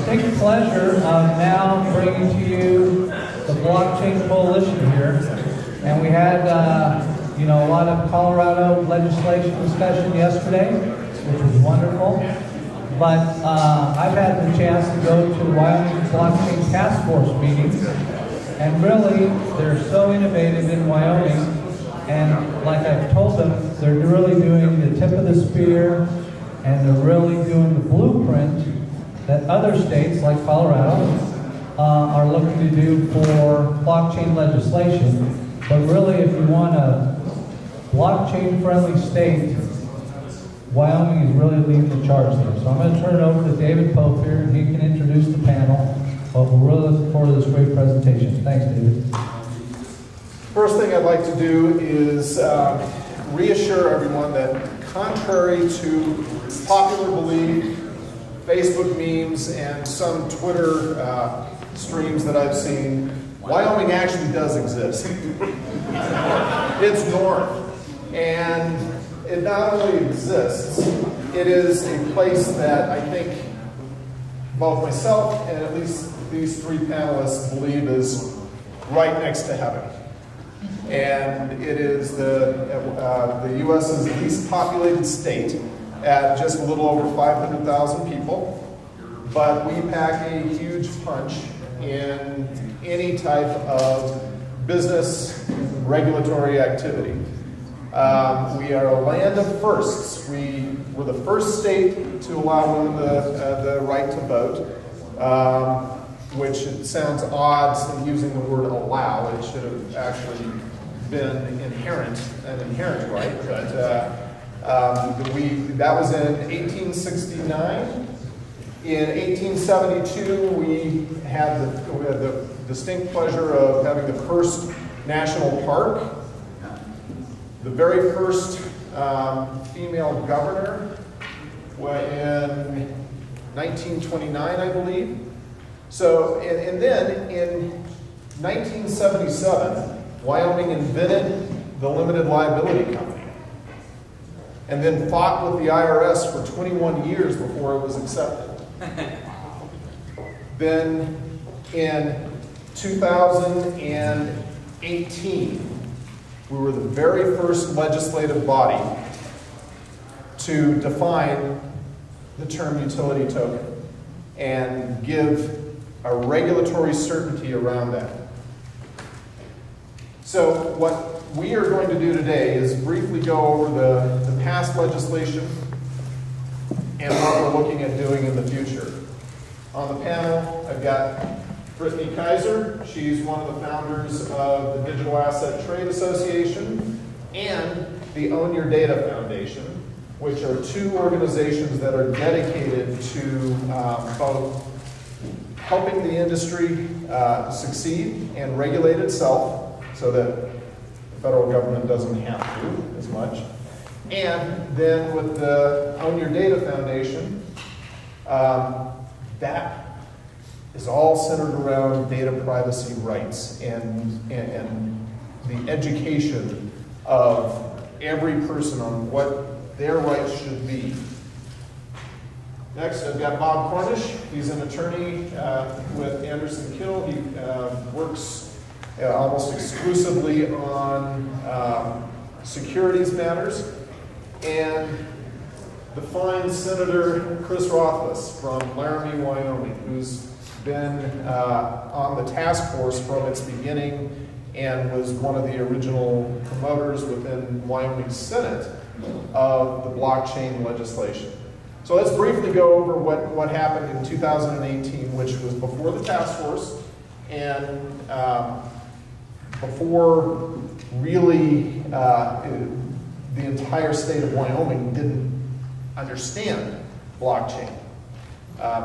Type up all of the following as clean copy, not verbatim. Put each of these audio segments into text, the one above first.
distinct pleasure of now bringing to you the Blockchain Coalition here. And we had, a lot of Colorado legislation discussion yesterday, which was wonderful. But I've had the chance to go to the Wyoming Blockchain Task Force meetings, and really, they're so innovative in Wyoming. And like I've told them, they're really doing the tip of the spear, and they're really doing the blueprint that other states like Colorado are looking to do for blockchain legislation. But really, if you want a blockchain-friendly state, Wyoming is really leading the charge there. So I'm going to turn it over to David Pope here, and he can introduce the panel. But we're really looking forward to this great presentation. Thanks, David. First thing I'd like to do is reassure everyone that contrary to popular belief, Facebook memes, and some Twitter streams that I've seen, Wyoming actually does exist. It's north, and it not only exists, it is a place that I think both myself and at least these three panelists believe is right next to heaven. And it is the U.S.'s least populated state at just a little over 500,000 people, but we pack a huge punch in any type of business regulatory activity. We are a land of firsts. We were the first state to allow women the right to vote, which it sounds odd using the word allow. It should have actually been an inherent right, but that was in 1869. In 1872, we had the distinct pleasure of having the first national park, the very first female governor in 1929, I believe. So, and then in 1977, Wyoming invented the limited liability company, and then fought with the IRS for 21 years before it was accepted. Then in 2018, we were the very first legislative body to define the term utility token and give a regulatory certainty around that. So what we are going to do today is briefly go over the past legislation and what we're looking at doing in the future. On the panel, I've got Brittany Kaiser. She's one of the founders of the Digital Asset Trade Association and the Own Your Data Foundation, which are two organizations that are dedicated to both helping the industry succeed and regulate itself so that the federal government doesn't have to as much. And then with the Own Your Data Foundation, that is all centered around data privacy rights and the education of every person on what their rights should be. Next, I've got Bob Cornish. He's an attorney with Anderson Kill. He works almost exclusively on securities matters. And the fine Senator Chris Rothfuss from Laramie, Wyoming, who's been on the task force from its beginning and was one of the original promoters within Wyoming Senate of the blockchain legislation. So let's briefly go over what happened in 2018, which was before the task force and before really the entire state of Wyoming didn't understand blockchain.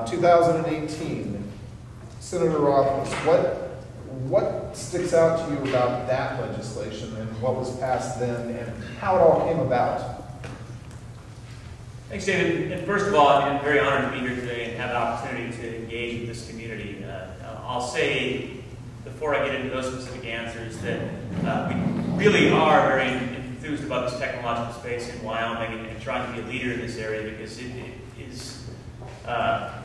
2018, Senator Rothfuss, what sticks out to you about that legislation and what was passed then and how it all came about? Thanks, David. And first of all, I'm very honored to be here today and have an opportunity to engage with this community. I'll say, before I get into those specific answers, that we really are very enthused about this technological space in Wyoming and trying to be a leader in this area because it is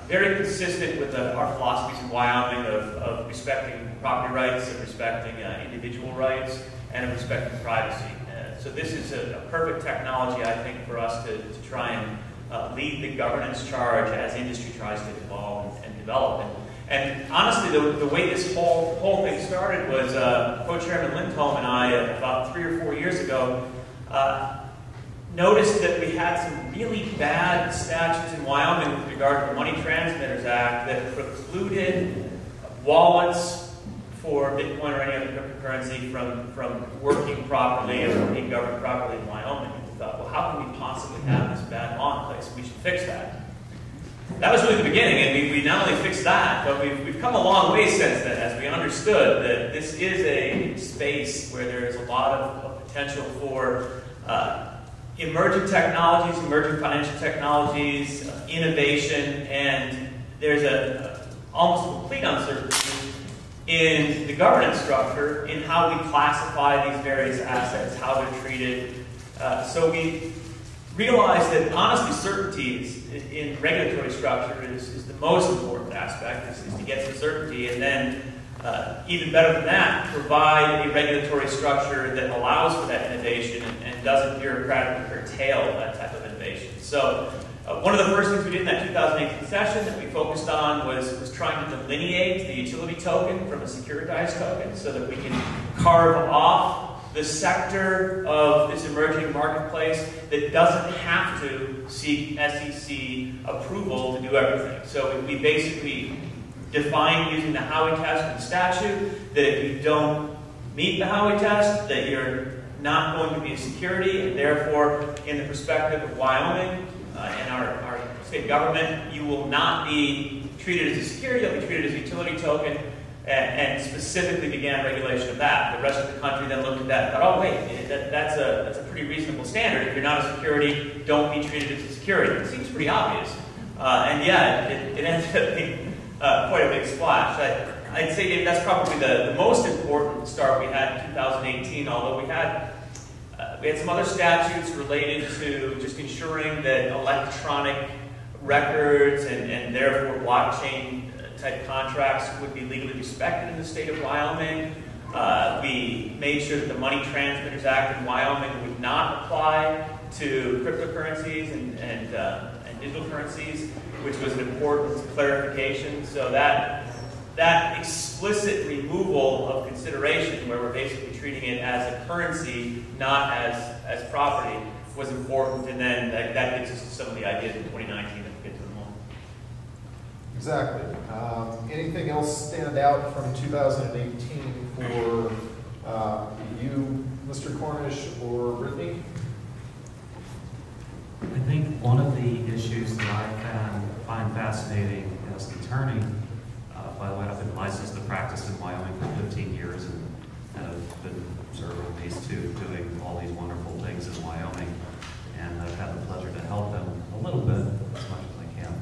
very consistent with our philosophies in Wyoming of respecting property rights, of respecting individual rights, and of respecting privacy. So this is a perfect technology, I think, for us to try and lead the governance charge as industry tries to evolve and develop. And honestly, the way this whole thing started was Co-Chairman Lindholm and I, about 3 or 4 years ago, noticed that we had some really bad statutes in Wyoming with regard to the Money Transmitters Act that precluded wallets for Bitcoin or any other cryptocurrency from working properly or being governed properly in Wyoming. And we thought, well, how can we possibly have this bad law in place? We should fix that. That was really the beginning, and we not only fixed that, but we've come a long way since then as we understood that this is a space where there is a lot of potential for emerging technologies, emerging financial technologies, innovation, and there's almost a complete uncertainty in the governance structure in how we classify these various assets, how they're treated. So we realized that honestly certainties in regulatory structure is the most important aspect, is to get some certainty, and then even better than that, provide a regulatory structure that allows for that innovation and doesn't bureaucratically curtail that type of innovation. So one of the first things we did in that 2018 session that we focused on was trying to delineate the utility token from a securitized token so that we can carve off the sector of this emerging marketplace that doesn't have to seek SEC approval to do everything. So we basically defined using the Howey test in the statute that if you don't meet the Howey test, that you're not going to be a security, and therefore, in the perspective of Wyoming and our state government, you will not be treated as a security, you'll be treated as a utility token, and specifically began regulation of that. The rest of the country then looked at that and thought, oh wait, that's a pretty reasonable standard. If you're not a security, don't be treated as a security. It seems pretty obvious. And yeah, it ended up being quite a big splash. I'd say Dave, that's probably the most important start we had in 2018, although we had some other statutes related to just ensuring that electronic records and therefore blockchain type contracts would be legally respected in the state of Wyoming. We made sure that the Money Transmitters Act in Wyoming would not apply to cryptocurrencies and digital currencies, which was an important clarification. So that explicit removal of consideration, where we're basically treating it as a currency, not as property, was important. And then that gets us to some of the ideas in 2019 that we'll get to in a moment. Exactly. Anything else stand out from 2018 for you, Mr. Cornish or Brittany? I think one of the issues that I find fascinating as an attorney, by the way, I've been licensed to practice in Wyoming for 15 years and have been serving these two doing all these wonderful things in Wyoming, and I've had the pleasure to help them a little bit, as much as I can.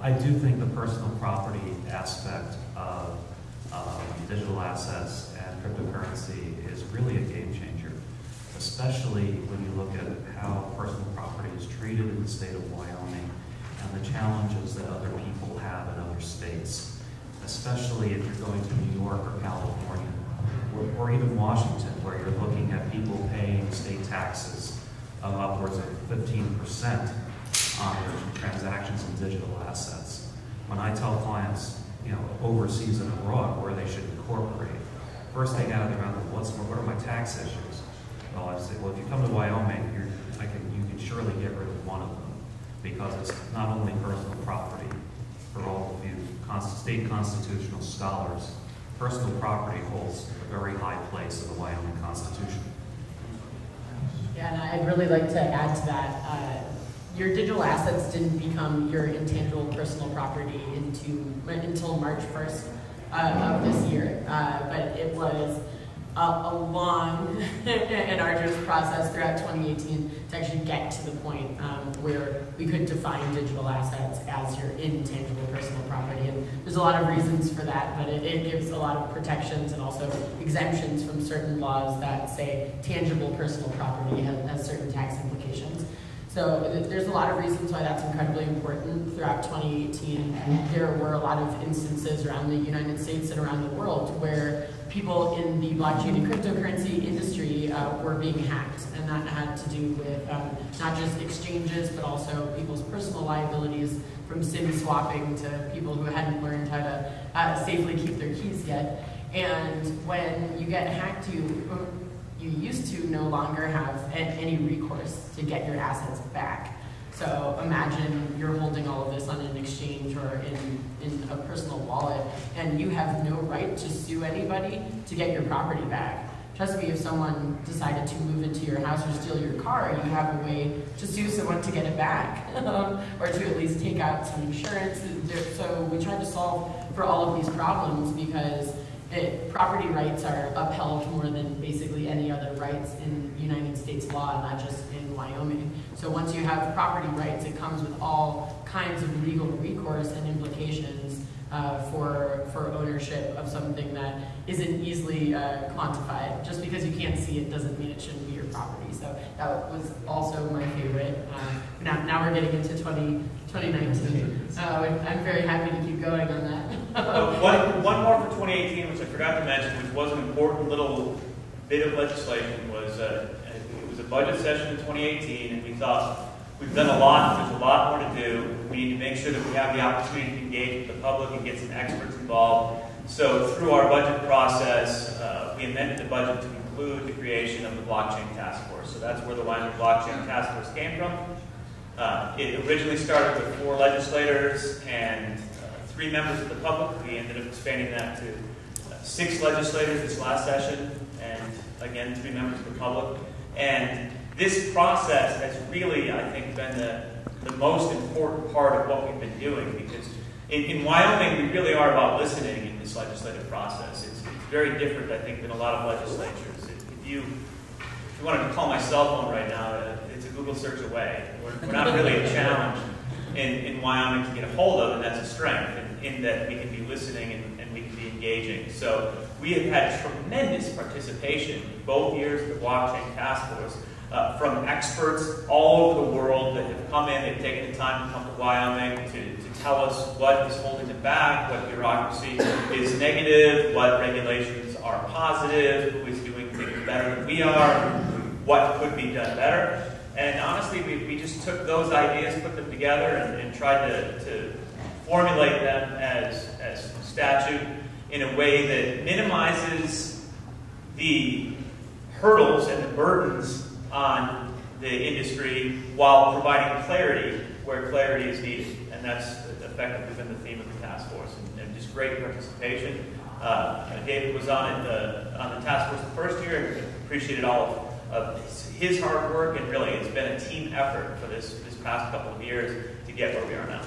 I do think the personal property aspect of digital assets and cryptocurrency is really a game changer, especially when you look at how personal property is treated in the state of Wyoming and the challenges that other people have in other states, especially if you're going to New York or California, or even Washington, where you're looking at people paying state taxes of upwards of 15% on their transactions in digital assets. When I tell clients, overseas and abroad where they should incorporate, first thing out of their mouth is, what are my tax issues? Well, I say, well, if you come to Wyoming, you can surely get rid of one of them, because it's not only personal property. For all of you state constitutional scholars, personal property holds a very high place in the Wyoming Constitution. Yeah, and I'd really like to add to that. Your digital assets didn't become your intangible personal property until March 1st of this year, but it was a long and arduous process throughout 2018 to actually get to the point where we could define digital assets as your intangible personal property. And there's a lot of reasons for that, but it gives a lot of protections and also exemptions from certain laws that say tangible personal property has certain tax implications. So there's a lot of reasons why that's incredibly important. Throughout 2018, there were a lot of instances around the United States and around the world where people in the blockchain and cryptocurrency industry were being hacked. And that had to do with not just exchanges, but also people's personal liabilities, from SIM swapping to people who hadn't learned how to safely keep their keys yet. And when you get hacked, you used to no longer have any recourse to get your assets back. So imagine you're holding all of this on an exchange or in a personal wallet, and you have no right to sue anybody to get your property back. Trust me, if someone decided to move into your house or steal your car, you have a way to sue someone to get it back, or to at least take out some insurance. So we tried to solve for all of these problems because property rights are upheld more than basically any other rights in United States law, not just in Wyoming. So once you have property rights, it comes with all kinds of legal recourse and implications for ownership of something that isn't easily quantified. Just because you can't see it doesn't mean it shouldn't be your property. So that was also my favorite. Now we're getting into 2019. I'm very happy to keep going on that. One more for 2018, which I forgot to mention, which was an important little bit of legislation, was it was a budget session in 2018, and we thought, we've done a lot, there's a lot more to do. We need to make sure that we have the opportunity to engage with the public and get some experts involved. So through our budget process, we amended the budget to include the creation of the Blockchain Task Force. So that's where the Wyoming Blockchain Task Force came from. It originally started with 4 legislators and 3 members of the public. We ended up expanding that to 6 legislators this last session, and again, 3 members of the public. And this process has really, I think, been the most important part of what we've been doing, because in Wyoming, we really are about listening in this legislative process. It's very different, I think, than a lot of legislatures. If you wanted to call my cell phone right now, it's a Google search away. We're not really a challenge in Wyoming to get a hold of, and that's a strength in that we can be listening and we can be engaging. So we have had tremendous participation both years of the Blockchain Task Force, from experts all over the world that have come in. They've taken the time to come to Wyoming to tell us what is holding them back, what bureaucracy is negative, what regulations are positive, who is doing things better than we are, what could be done better. And honestly, we just took those ideas, put them together, and tried to formulate them as statute in a way that minimizes the hurdles and the burdens on the industry while providing clarity where clarity is needed. And that's effectively been the theme of the task force, and just great participation. David was on the task force the first year, and appreciated all of his hard work, and really it's been a team effort for this past couple of years to get where we are now.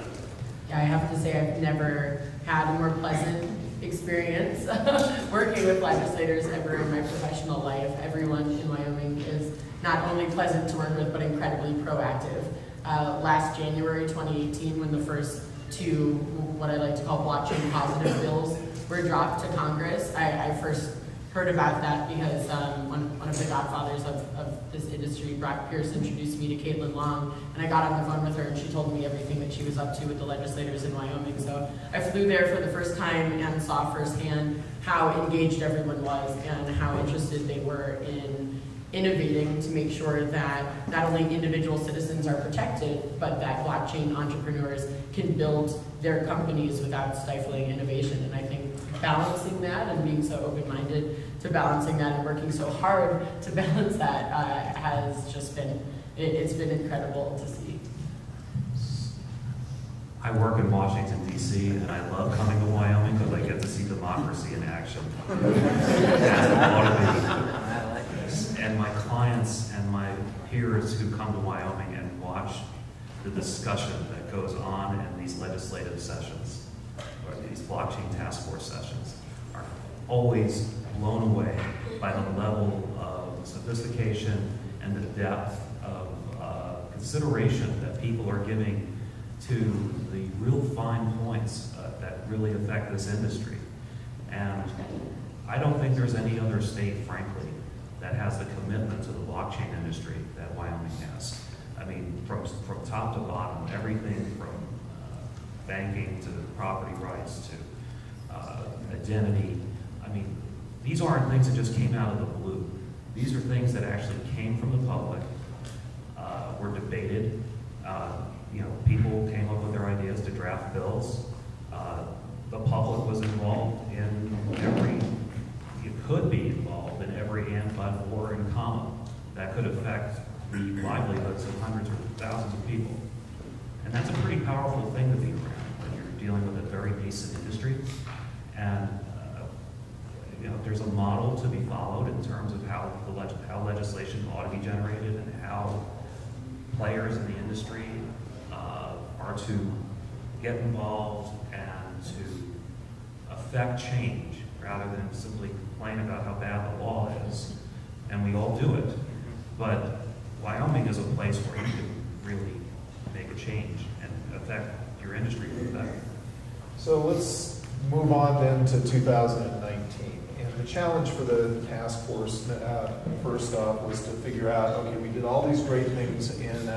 Yeah, I have to say I've never had a more pleasant experience working with legislators ever in my professional life. Everyone in Wyoming is not only pleasant to work with, but incredibly proactive. Last January 2018, when the first 2, what I like to call blockchain positive bills were dropped to Congress, I first heard about that because one of the godfathers of this industry, Brock Pierce, introduced me to Caitlin Long, and I got on the phone with her and she told me everything that she was up to with the legislators in Wyoming. So I flew there for the first time and saw firsthand how engaged everyone was and how interested they were in innovating to make sure that not only individual citizens are protected, but that blockchain entrepreneurs can build their companies without stifling innovation. And I think balancing that and being so open-minded to balancing that and working so hard to balance that has just been, it's been incredible to see. I work in Washington, D.C., and I love coming to Wyoming because I get to see democracy in action. And my clients and my peers who come to Wyoming and watch the discussion that goes on in these legislative sessions, or these blockchain task force sessions, are always blown away by the level of sophistication and the depth of consideration that people are giving to the real fine points that really affect this industry. And I don't think there's any other state, frankly, that has the commitment to the blockchain industry that Wyoming has. I mean, from top to bottom, everything from banking to property rights to identity. I mean, these aren't things that just came out of the blue. These are things that actually came from the public, were debated. You know, people came up with their ideas to draft bills. The public was involved in you could be involved in every and but or in comma that could affect the livelihoods of hundreds or thousands of people. And that's a pretty powerful thing to be around when you're dealing with a very nascent industry. And you know, there's a model to be followed in terms of how legislation ought to be generated and how players in the industry are to get involved and to affect change rather than simply complain about how bad the law is. And we all do it. But Wyoming is a place where you can really make a change and affect your industry for the better. So let's move on then to 2019. And the challenge for the task force, first off, was to figure out, okay, we did all these great things in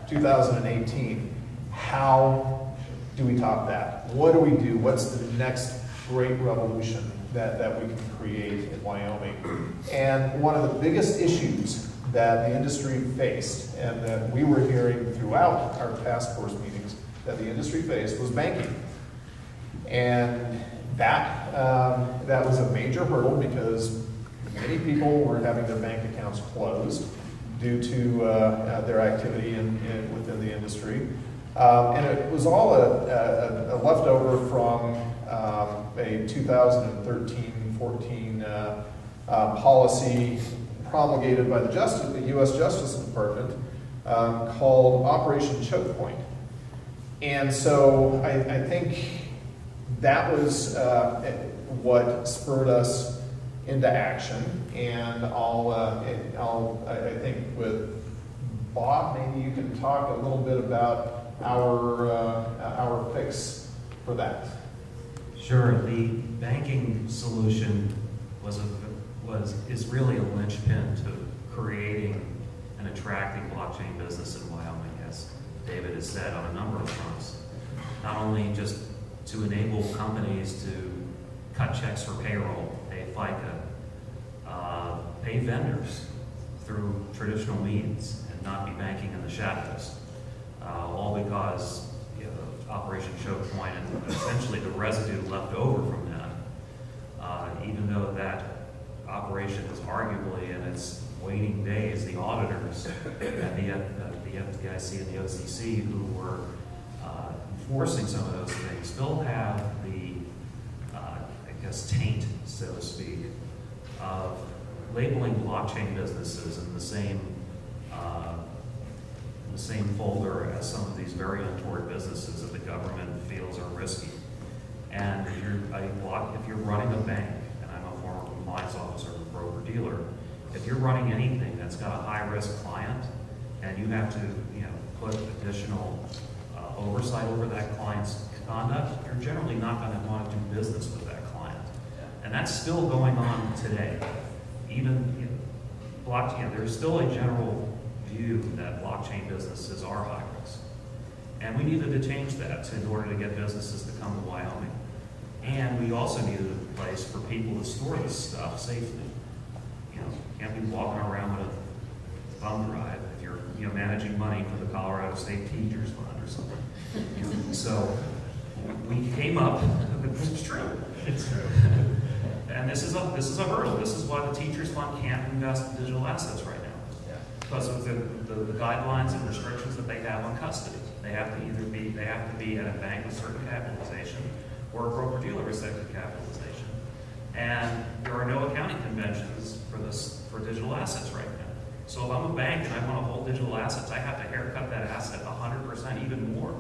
2018. How do we top that? What do we do? What's the next great revolution that we can create in Wyoming? And one of the biggest issues that the industry faced, and that we were hearing throughout our task force meetings that the industry faced, was banking. And that was a major hurdle because many people were having their bank accounts closed due to their activity within the industry. And it was all a leftover from a 2013-14 policy promulgated by the U.S. Justice Department called Operation Choke Point. And so I think that was what spurred us into action. And I think with Bob, maybe you can talk a little bit about our fix for that. Sure. The banking solution is really a linchpin to creating and attracting blockchain business in Wyoming, as David has said, on a number of fronts. Not only just to enable companies to cut checks for payroll, pay FICA, pay vendors through traditional means, and not be banking in the shadows. All because Operation Choke Point and essentially the residue left over from that, even though that operation is arguably in its waning days, the auditors and the FDIC and the OCC who were enforcing some of those things still have the, taint, so to speak, of labeling blockchain businesses in the same folder as some of these very untoward businesses that the government feels are risky. And if you're running a bank, and I'm a former compliance officer and broker-dealer, if you're running anything that's got a high-risk client and you have to put additional oversight over that client's conduct, you're generally not going to want to do business with that client. And that's still going on today. Even there's still a general view that blockchain businesses are high risk. And we needed to change that in order to get businesses to come to Wyoming. And we also needed a place for people to store this stuff safely. Can't be walking around with a thumb drive if you're managing money for the Colorado State Teachers Fund or something. So we came up, it's true. It's true. And this is a hurdle. This is why the Teachers Fund can't invest in digital assets right now. Yeah. Because of the guidelines and restrictions that they have on custody. They have to be at a bank with certain capitalization or a broker-dealer with certain capitalization. And there are no accounting conventions for digital assets right now. So if I'm a bank and I want to hold digital assets, I have to haircut that asset 100%, even more,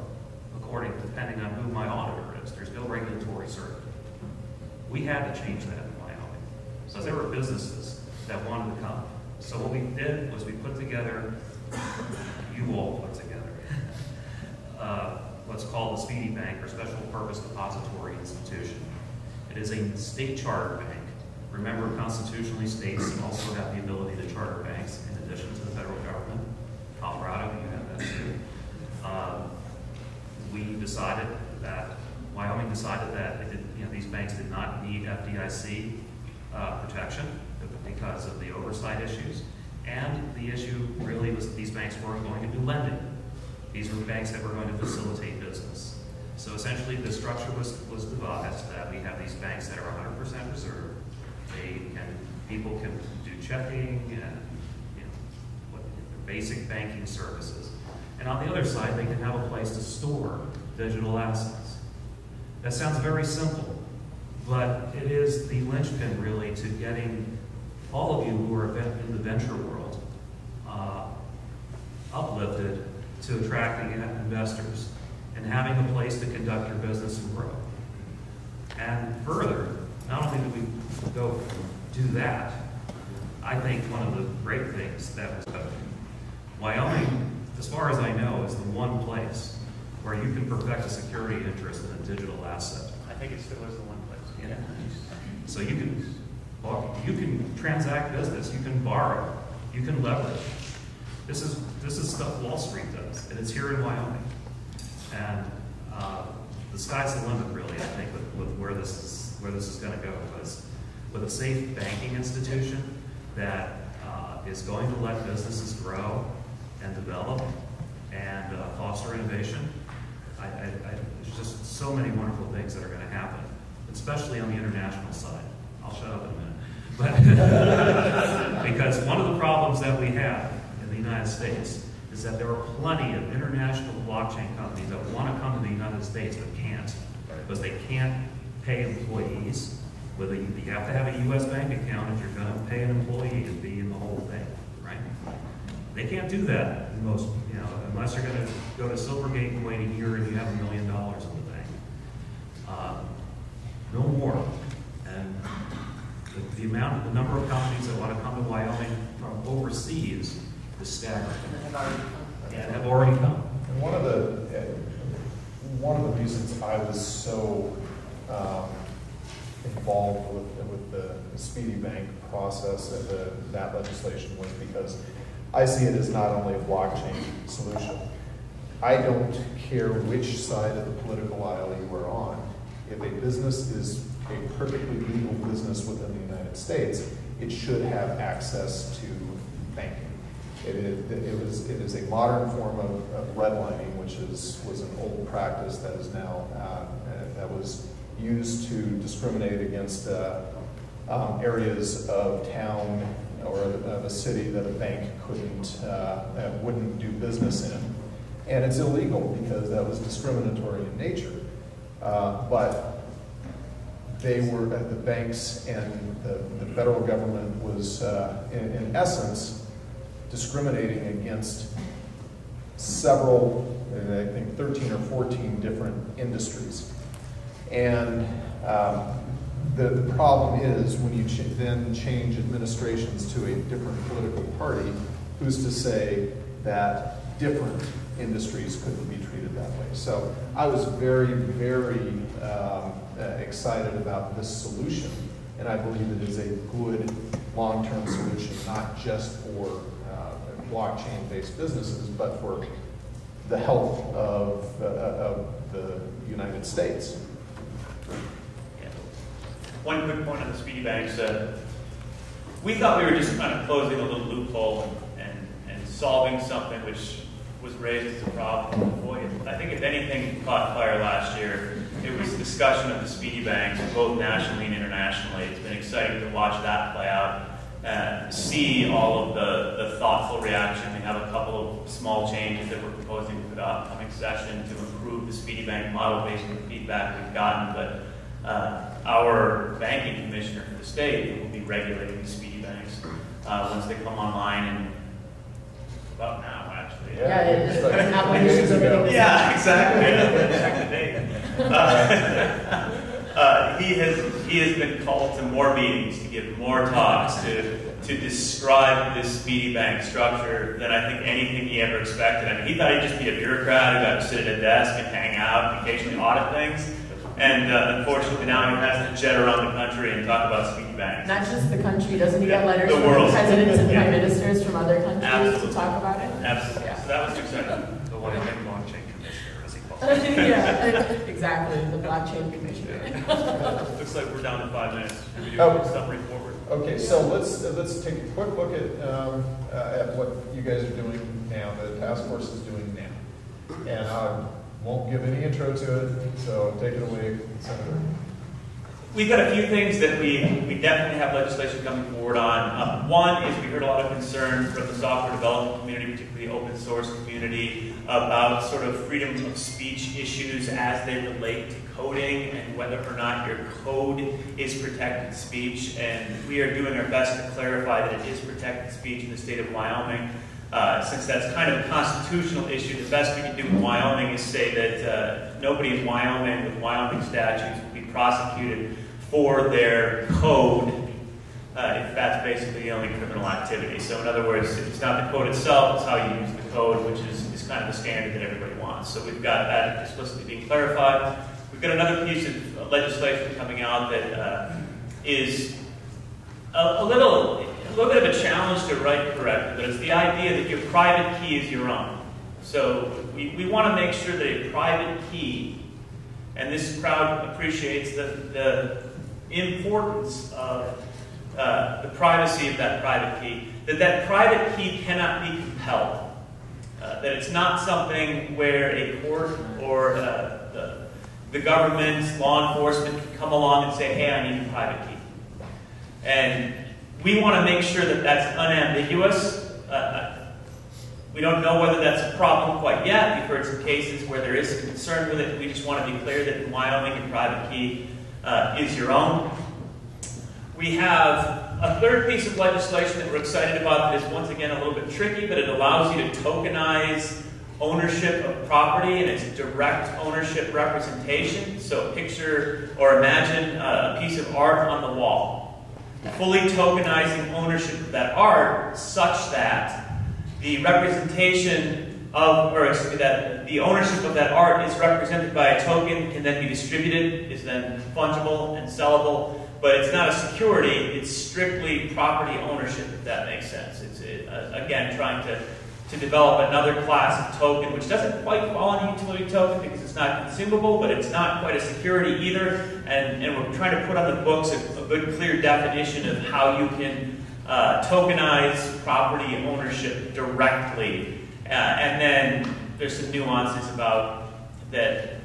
depending on who my auditor is. There's no regulatory certainty. We had to change that in Wyoming. So there were businesses that wanted to come. So what we did was we put together, you all put together, what's called the Speedy Bank, or Special Purpose Depository Institution. It is a state charter bank. Remember, constitutionally, states also have the ability to charter banks in addition to the federal government. Colorado, you have decided that Wyoming decided that it did, these banks did not need FDIC protection because of the oversight issues, and the issue really was these banks weren't going to do lending. These were banks that were going to facilitate business. So essentially, the structure was devised that we have these banks that are 100% reserved. People can do checking and basic banking services. And on the other side, they can have a place to store digital assets. That sounds very simple, but it is the linchpin really to getting all of you who are in the venture world uplifted to attracting investors and having a place to conduct your business and grow. And further, not only did we go do that, I think one of the great things that was done, Wyoming, as far as I know, is the one place where you can perfect a security interest in a digital asset. I think it still is the one place. Yeah. So you can transact business, you can borrow, you can leverage. This is stuff Wall Street does, and it's here in Wyoming. And the sky's the limit, really, I think, with where this is going to go. Because with a safe banking institution that is going to let businesses grow and develop and foster innovation, there's just so many wonderful things that are going to happen, especially on the international side. I'll shut up in a minute. But because one of the problems that we have in the United States is that there are plenty of international blockchain companies that want to come to the United States but can't, because they can't pay employees. Whether you have to have a U.S. bank account if you're going to pay an employee to be in the whole thing, right? They can't do that in most, unless you're going to go to Silvergate and wait a year and you have $1 million in the bank. No more. And the number of companies that want to come to Wyoming from overseas is staggering. And have already come. And one of the reasons I was so involved with the Speedy Bank process and that legislation was because I see it as not only a blockchain solution. I don't care which side of the political aisle you are on. If a business is a perfectly legal business within the United States, it should have access to banking. It is a modern form of redlining, which was an old practice that is now that was used to discriminate against areas of town or of a city that a bank wouldn't do business in, and it's illegal because that was discriminatory in nature. But the banks and the federal government was in essence discriminating against several, I think 13 or 14 different industries. And the problem is when you then change administrations to a different political party, who's to say that different industries couldn't be treated that way? So I was very, very excited about this solution, and I believe it is a good long-term solution, not just for blockchain-based businesses, but for the health of the United States. Yeah. One quick point on the Speedy Banks. We thought we were just kind of closing a little loophole and solving something which was raised as a problem before. I think if anything caught fire last year, it was discussion of the Speedy Banks, both nationally and internationally. It's been exciting to watch that play out. See all of the thoughtful reaction. We have a couple of small changes that we're proposing for the upcoming session to improve the Speedy Bank model based on the feedback we've gotten. But our banking commissioner for the state will be regulating the Speedy Banks once they come online in about now, actually. Yeah, it's like applications over. Yeah, exactly. Check the date. He has been called to more meetings, to give more talks, to describe this Speedy Bank structure than I think anything he ever expected. I mean, he thought he'd just be a bureaucrat who got to sit at a desk and hang out and occasionally audit things. And unfortunately now he has to jet around the country and talk about Speedy Banks. Not just the country, doesn't he get letters The from world. presidents and prime ministers from other countries Absolutely. to talk about it? Absolutely. Yeah. So that was exciting. The Wyoming blockchain commissioner, as he calls Yeah, exactly, the blockchain commissioner. Looks like we're down to 5 minutes. Should we do Oh. summary forward? Okay, so let's take a quick look at what you guys are doing now, the task force is doing now. And I won't give any intro to it, so take it away, Senator. We've got a few things that we definitely have legislation coming forward on. One is we heard a lot of concern from the software development community, particularly the open source community, about sort of freedom of speech issues as they relate to coding and whether or not your code is protected speech. And we are doing our best to clarify that it is protected speech in the state of Wyoming. Since that's kind of a constitutional issue, the best we can do in Wyoming is say that nobody in Wyoming with Wyoming statutes will be prosecuted for their code if that's basically the only criminal activity. So in other words, if it's not the code itself, it's how you use the code, which is kind of the standard that everybody wants. So we've got that explicitly being clarified. We've got another piece of legislation coming out that is a little bit of a challenge to write correctly, but it's the idea that your private key is your own. So we want to make sure that a private key, and this crowd appreciates the importance of the privacy of that private key, that private key cannot be compelled. That it's not something where a court or the government, law enforcement can come along and say, hey, I need a private key. And we want to make sure that that's unambiguous. We don't know whether that's a problem quite yet. We've heard some cases where there is some concern with it. We just want to be clear that in Wyoming, a private key is your own. We have a third piece of legislation that we're excited about that is once again a little bit tricky, but it allows you to tokenize ownership of property, and it's direct ownership representation. So picture or imagine a piece of art on the wall, fully tokenizing ownership of that art such that the representation of, or excuse me, that the ownership of that art is represented by a token, can then be distributed, is then fungible and sellable. But it's not a security, it's strictly property ownership, if that makes sense. It's, again, trying to develop another class of token, which doesn't quite fall on a utility token because it's not consumable, but it's not quite a security either. And we're trying to put on the books a good, clear definition of how you can tokenize property ownership directly. And then there's some nuances about that.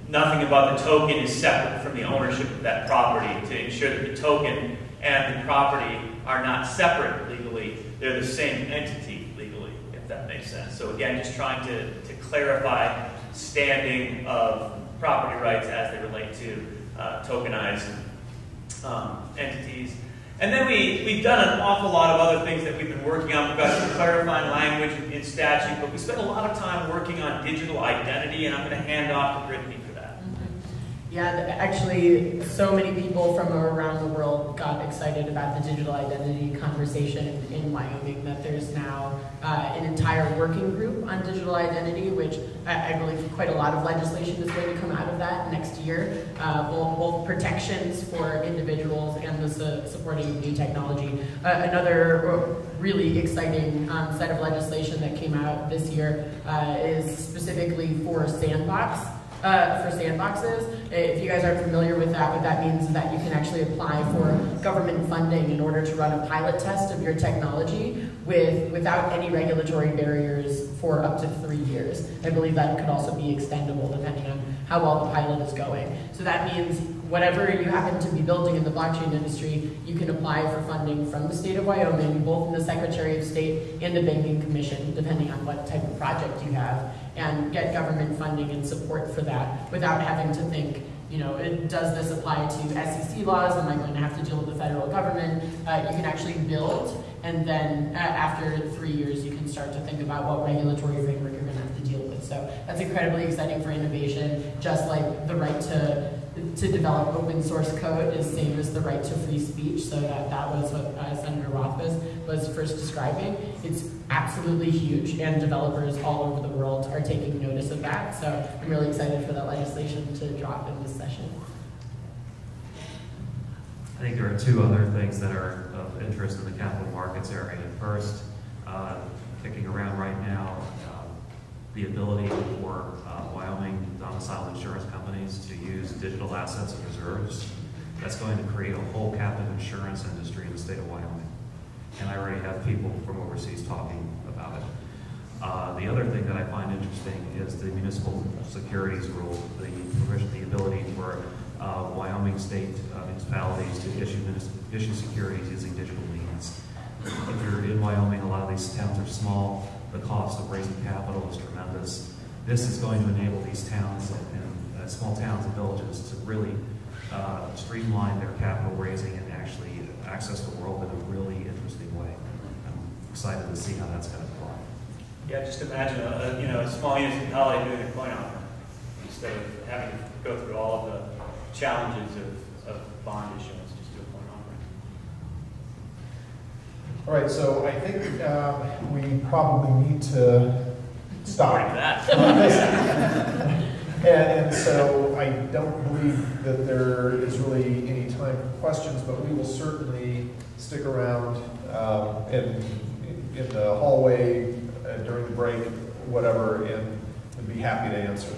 Nothing about the token is separate from the ownership of that property to ensure that the token and the property are not separate legally. They're the same entity legally, if that makes sense. So again, just trying to clarify standing of property rights as they relate to tokenized entities. And then we've done an awful lot of other things that we've been working on. We've got some clarifying language in statute, but we spent a lot of time working on digital identity, and I'm going to hand off to Brittany for that. Yeah, actually, so many people from around the world got excited about the digital identity conversation in Wyoming that there's now an entire working group on digital identity, which I believe quite a lot of legislation is going to come out of that next year. Both protections for individuals and the supporting of new technology. Another really exciting set of legislation that came out this year is specifically for sandboxes. If you guys aren't familiar with that, what that means is that you can actually apply for government funding in order to run a pilot test of your technology without any regulatory barriers for up to 3 years. I believe that could also be extendable depending on how well the pilot is going. So that means whatever you happen to be building in the blockchain industry, you can apply for funding from the state of Wyoming, both in the Secretary of State and the Banking Commission, depending on what type of project you have, and get government funding and support for that without having to think, you know, does this apply to SEC laws? Am I going to have to deal with the federal government? You can actually build, and then after 3 years, you can start to think about what regulatory framework you're going to have to deal with. So that's incredibly exciting for innovation, just like the right to develop open source code is same as the right to free speech. So that was what Senator Rothfuss was first describing. It's absolutely huge, and developers all over the world are taking notice of that. So I'm really excited for that legislation to drop in this session. I think there are two other things that are of interest in the capital markets area. First, kicking around right now, the ability for Wyoming domiciled insurance companies to use digital assets and reserves. That's going to create a whole captive insurance industry in the state of Wyoming. And I already have people from overseas talking about it. The other thing that I find interesting is the municipal securities rule, the ability for Wyoming state municipalities to issue securities using digital means. If you're in Wyoming, a lot of these towns are small. The cost of raising capital is tremendous. This is going to enable these towns and small towns and villages to really streamline their capital raising and actually access the world in a really interesting way. I'm excited to see how that's going to apply. Yeah, just imagine a small municipality doing a coin offering instead of having to go through all of the challenges of bond issuance. Just do a coin offering. All right, so I think we probably need to stop. And so I don't believe that there is really any time for questions, but we will certainly stick around in the hallway during the break, whatever, and would be happy to answer.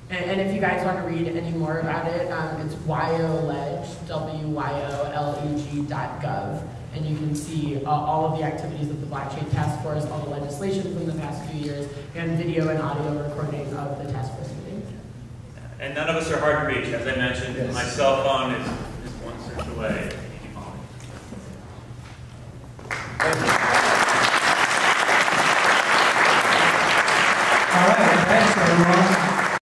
And if you guys want to read any more about it, it's WyoLeg, WYOLEG.gov, and you can see all of the activities of the Blockchain Task Force, all the legislation from the past few years, and video and audio recording of the task force meeting. And none of us are hard to reach. As I mentioned, yes. My cell phone is one search away.